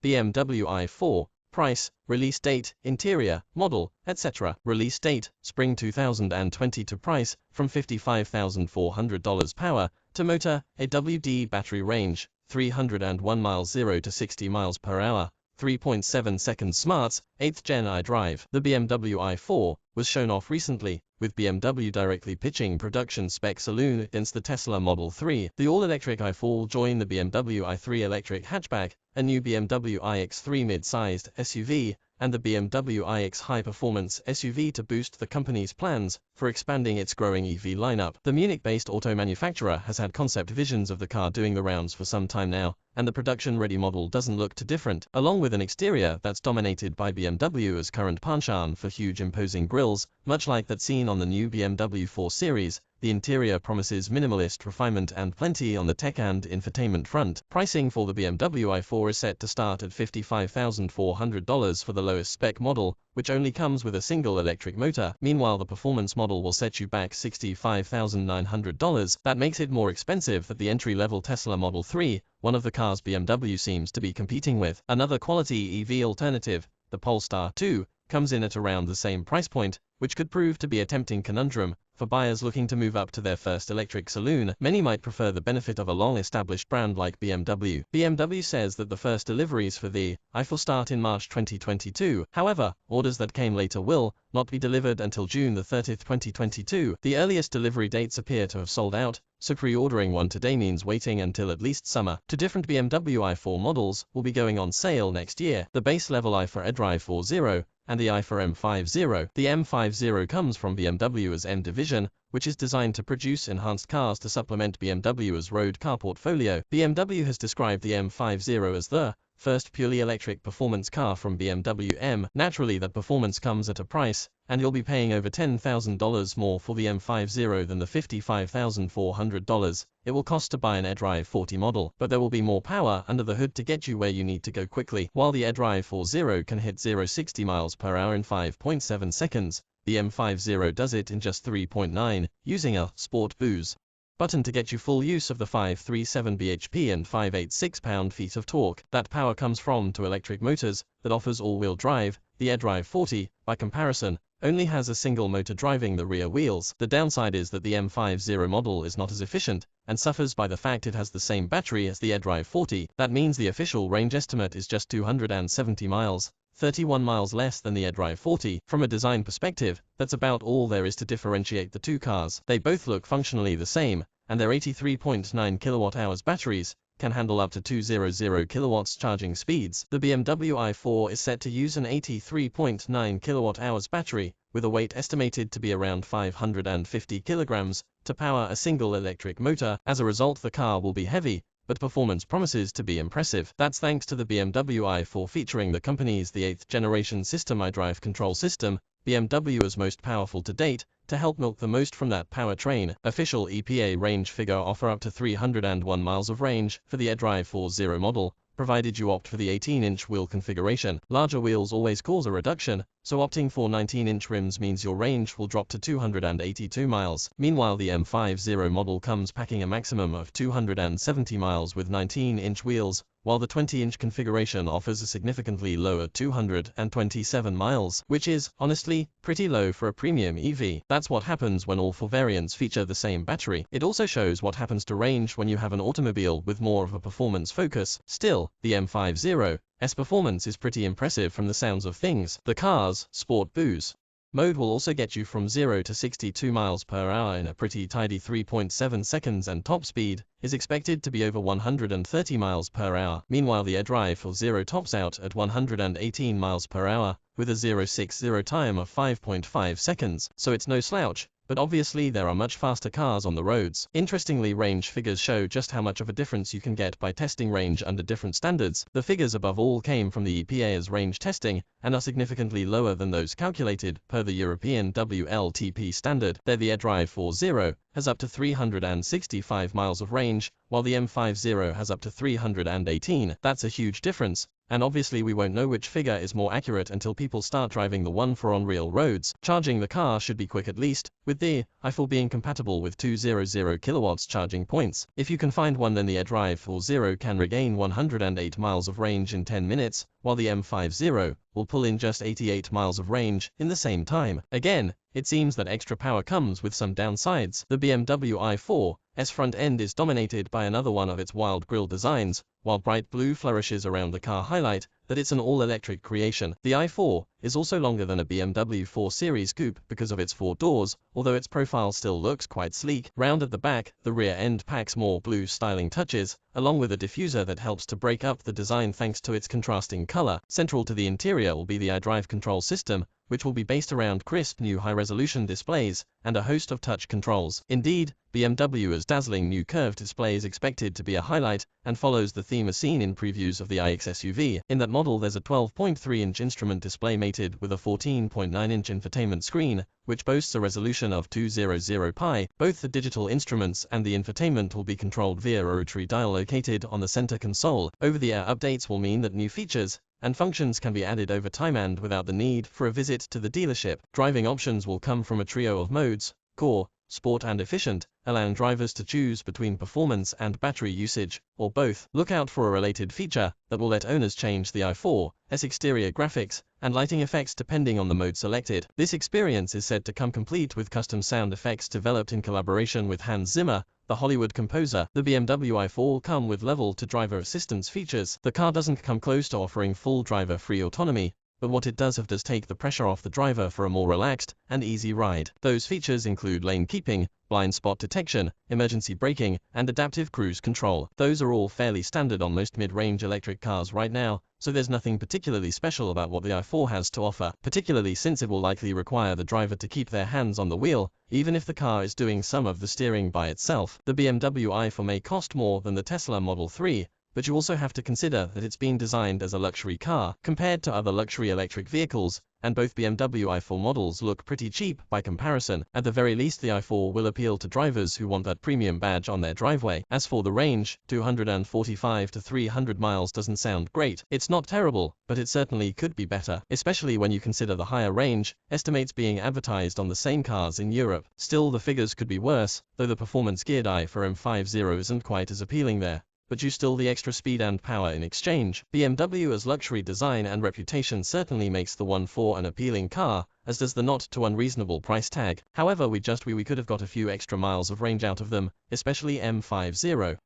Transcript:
BMW i4, price, release date, interior, model, etc. Release date, spring 2020 to price, from $55,400 power, to motor, AWD battery range, 301 miles 0 to 60 miles per hour, 3.7 seconds smarts, 8th gen iDrive. The BMW i4 was shown off recently, with BMW directly pitching production spec saloon against the Tesla Model 3. The all-electric i4 will join the BMW i3 electric hatchback, a new BMW iX3 mid-sized SUV, and the BMW iX high-performance SUV to boost the company's plans for expanding its growing EV lineup. The Munich-based auto manufacturer has had concept visions of the car doing the rounds for some time now, and the production-ready model doesn't look too different. Along with an exterior that's dominated by BMW's current penchant for huge imposing grilles, much like that seen on the new BMW 4 Series, the interior promises minimalist refinement and plenty on the tech and infotainment front. Pricing for the BMW i4 is set to start at $55,400 for the lowest spec model, which only comes with a single electric motor. Meanwhile, the performance model will set you back $65,900. That makes it more expensive than the entry-level Tesla Model 3, one of the cars BMW seems to be competing with. Another quality EV alternative, the Polestar 2, comes in at around the same price point, which could prove to be a tempting conundrum for buyers looking to move up to their first electric saloon. Many might prefer the benefit of a long-established brand like BMW. BMW says that the first deliveries for the i4 start in March 2022. However, orders that came later will not be delivered until June 30, 2022. The earliest delivery dates appear to have sold out, so pre-ordering one today means waiting until at least summer. Two different BMW i4 models will be going on sale next year: the base-level i4 eDrive 4.0 and the i4 M50. The M50 comes from BMW's M division, which is designed to produce enhanced cars to supplement BMW's road car portfolio. BMW has described the M50 as the first purely electric performance car from BMW M. Naturally, that performance comes at a price, and you'll be paying over $10,000 more for the M50 than the $55,400 it will cost to buy an eDrive 40 model. But there will be more power under the hood to get you where you need to go quickly. While the eDrive 4.0 can hit 0-60 miles per hour in 5.7 seconds, the M50 does it in just 3.9, using a sport boost button to get you full use of the 537 bhp and 586 pound-feet of torque. That power comes from two electric motors that offers all-wheel drive. The eDrive 40, by comparison, only has a single motor driving the rear wheels. The downside is that the M50 model is not as efficient, and suffers by the fact it has the same battery as the eDrive 40. That means the official range estimate is just 270 miles, 31 miles less than the eDrive 40. From a design perspective, that's about all there is to differentiate the two cars. They both look functionally the same, and their 83.9 kilowatt-hours batteries can handle up to 200 kilowatts charging speeds. The BMW i4 is set to use an 83.9 kilowatt-hours battery, with a weight estimated to be around 550 kilograms, to power a single electric motor. As a result, the car will be heavy, but performance promises to be impressive. That's thanks to the BMW i4 featuring the company's the 8th generation system iDrive control system, BMW's most powerful to date, to help milk the most from that powertrain. Official EPA range figure offer up to 301 miles of range for the eDrive 4.0 model, provided you opt for the 18-inch wheel configuration. Larger wheels always cause a reduction, so opting for 19-inch rims means your range will drop to 282 miles. Meanwhile, the M50 model comes packing a maximum of 270 miles with 19-inch wheels, while the 20-inch configuration offers a significantly lower 227 miles, which is, honestly, pretty low for a premium EV. That's what happens when all four variants feature the same battery. It also shows what happens to range when you have an automobile with more of a performance focus. Still, the M50's performance is pretty impressive from the sounds of things. The car's sport boost mode will also get you from 0 to 62 miles per hour in a pretty tidy 3.7 seconds, and top speed is expected to be over 130 miles per hour. Meanwhile, the eDrive 4.0 tops out at 118 miles per hour, with a 0-60 time of 5.5 seconds, so it's no slouch. But obviously there are much faster cars on the roads. Interestingly, range figures show just how much of a difference you can get by testing range under different standards. The figures above all came from the EPA's range testing, and are significantly lower than those calculated per the European WLTP standard. There, the eDrive 4.0 has up to 365 miles of range, while the M50 has up to 318. That's a huge difference, and obviously we won't know which figure is more accurate until people start driving the i4 on real roads. Charging the car should be quick at least, with the i4 being compatible with 200 kilowatts charging points. If you can find one, then the eDrive 40 can regain 108 miles of range in 10 minutes, while the M50 will pull in just 88 miles of range in the same time. Again, it seems that extra power comes with some downsides. The BMW i4's front end is dominated by another one of its wild grille designs, while bright blue flourishes around the car highlight that it's an all-electric creation. The i4 is also longer than a BMW 4 Series coupe because of its 4 doors, although its profile still looks quite sleek. Round at the back, the rear end packs more blue styling touches, along with a diffuser that helps to break up the design thanks to its contrasting color. Central to the interior will be the Idrive control system, which will be based around crisp new high-resolution displays and a host of touch controls. Indeed, BMW's dazzling new curved display is expected to be a highlight and follows the theme as seen in previews of the iX SUV. In that model, there's a 12.3-inch instrument display mated with a 14.9-inch infotainment screen, which boasts a resolution of 200 pi. Both the digital instruments and the infotainment will be controlled via a rotary dial located on the center console. Over-the-air updates will mean that new features and functions can be added over time and without the need for a visit to the dealership. Driving options will come from a trio of modes: Core, Sport and Efficient, allowing drivers to choose between performance and battery usage, or both. Look out for a related feature that will let owners change the i4's exterior graphics and lighting effects depending on the mode selected. This experience is said to come complete with custom sound effects developed in collaboration with Hans Zimmer, the Hollywood composer. The BMW i4 will come with level-to-driver assistance features. The car doesn't come close to offering full driver-free autonomy, but what it does take the pressure off the driver for a more relaxed and easy ride. Those features include lane keeping, blind spot detection, emergency braking, and adaptive cruise control. Those are all fairly standard on most mid-range electric cars right now, so there's nothing particularly special about what the i4 has to offer, particularly since it will likely require the driver to keep their hands on the wheel, even if the car is doing some of the steering by itself. The BMW i4 may cost more than the Tesla Model 3, but you also have to consider that it's being designed as a luxury car compared to other luxury electric vehicles, and both BMW i4 models look pretty cheap by comparison. At the very least, the i4 will appeal to drivers who want that premium badge on their driveway. As for the range, 245 to 300 miles doesn't sound great. It's not terrible, but it certainly could be better, especially when you consider the higher range estimates being advertised on the same cars in Europe. Still, the figures could be worse, though the performance-geared i4 M50 isn't quite as appealing there, but you still the extra speed and power in exchange. BMW's luxury design and reputation certainly makes the i4 an appealing car, as does the not too unreasonable price tag. However, we could have got a few extra miles of range out of them, especially M50.